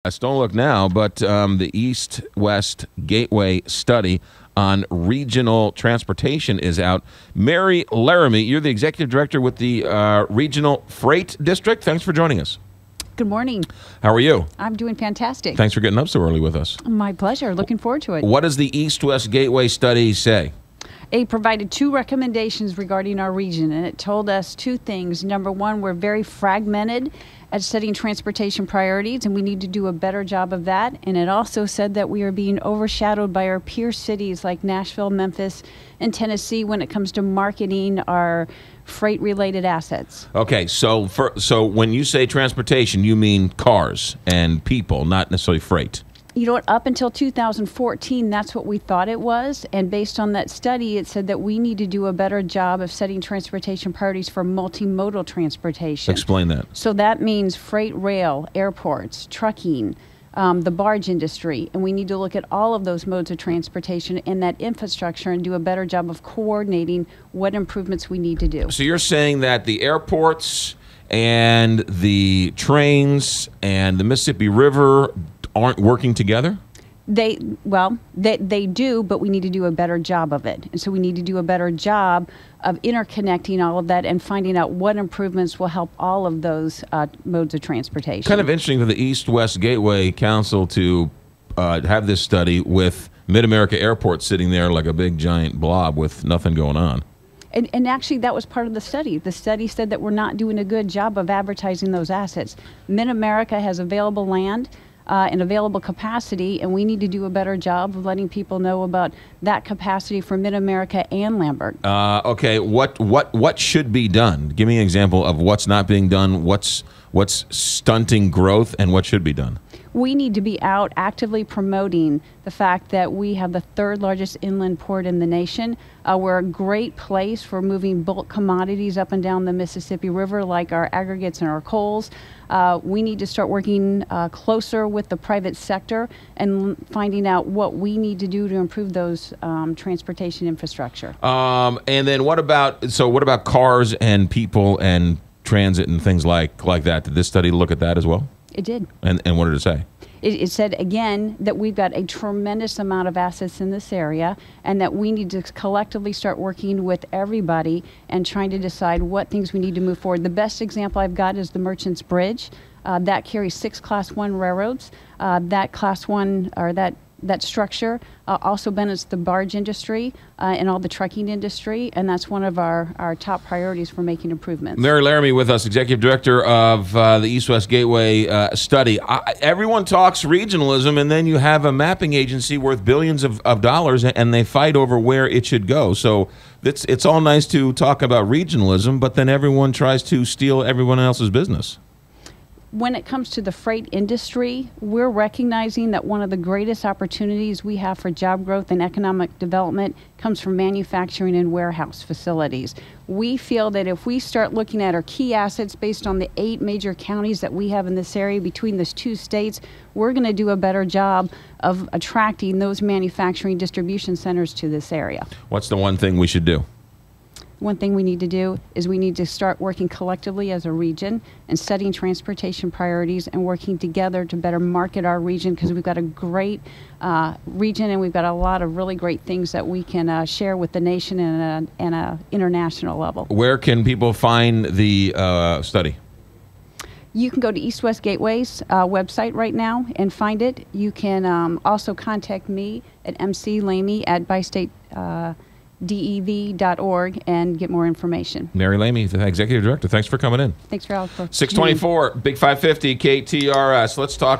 Don't look now, but the East-West Gateway study on regional transportation is out. Mary Laramie, you're the executive director with the Regional Freight District. Thanks for joining us. Good morning. How are you? I'm doing fantastic. Thanks for getting up so early with us. My pleasure. Looking forward to it. What does the East-West Gateway study say? It provided two recommendations regarding our region, and it told us two things. Number one, we're very fragmented at setting transportation priorities, and we need to do a better job of that. And it also said that we are being overshadowed by our peer cities like Nashville, Memphis, and Tennessee when it comes to marketing our freight-related assets. Okay, so when you say transportation, you mean cars and people, not necessarily freight. You know what, up until 2014, that's what we thought it was. And based on that study, it said that we need to do a better job of setting transportation priorities for multimodal transportation. Explain that. So that means freight rail, airports, trucking, the barge industry. And we need to look at all of those modes of transportation and that infrastructure and do a better job of coordinating what improvements we need to do. So you're saying that the airports and the trains and the Mississippi River aren't working together? They do, but we need to do a better job of it. And so we need to do a better job of interconnecting all of that and finding out what improvements will help all of those modes of transportation. Kind of interesting for the East-West Gateway Council to have this study with Mid-America Airport sitting there like a big giant blob with nothing going on. And actually, that was part of the study. The study said that we're not doing a good job of advertising those assets. Mid-America has available land and available capacity, and we need to do a better job of letting people know about that capacity for Mid-America and Lambert. Okay, what should be done? Give me an example of what's not being done, what's stunting growth, and what should be done. We need to be out actively promoting the fact that we have the third largest inland port in the nation. We're a great place for moving bulk commodities up and down the Mississippi River, like our aggregates and our coals. We need to start working closer with the private sector and finding out what we need to do to improve those transportation infrastructure. And then what about cars and people and transit and things like that? Did this study look at that as well? It did. And what did it say? It said, again, that we've got a tremendous amount of assets in this area and that we need to collectively start working with everybody and trying to decide what things we need to move forward. The best example I've got is the Merchants Bridge. That carries 6 Class 1 railroads. That Class 1, or that structure also benefits the barge industry and all the trucking industry, and that's one of our top priorities for making improvements. Mary Laramie with us, Executive Director of the East-West Gateway study. Everyone talks regionalism, and then you have a mapping agency worth billions of dollars, and they fight over where it should go. So it's all nice to talk about regionalism, but then everyone tries to steal everyone else's business. When it comes to the freight industry, we're recognizing that one of the greatest opportunities we have for job growth and economic development comes from manufacturing and warehouse facilities. We feel that if we start looking at our key assets based on the 8 major counties that we have in this area between those 2 states, we're going to do a better job of attracting those manufacturing distribution centers to this area. What's the one thing we should do? One thing we need to do is we need to start working collectively as a region and setting transportation priorities and working together to better market our region, because we've got a great region and we've got a lot of really great things that we can share with the nation and an international level. Where can people find the study? You can go to East-West Gateway's website right now and find it. You can also contact me at mclamey@bystate.dev.org and get more information. Mary Laramie, the Executive Director, thanks for coming in. Thanks for all. 624, Big 550, KTRS. Let's talk about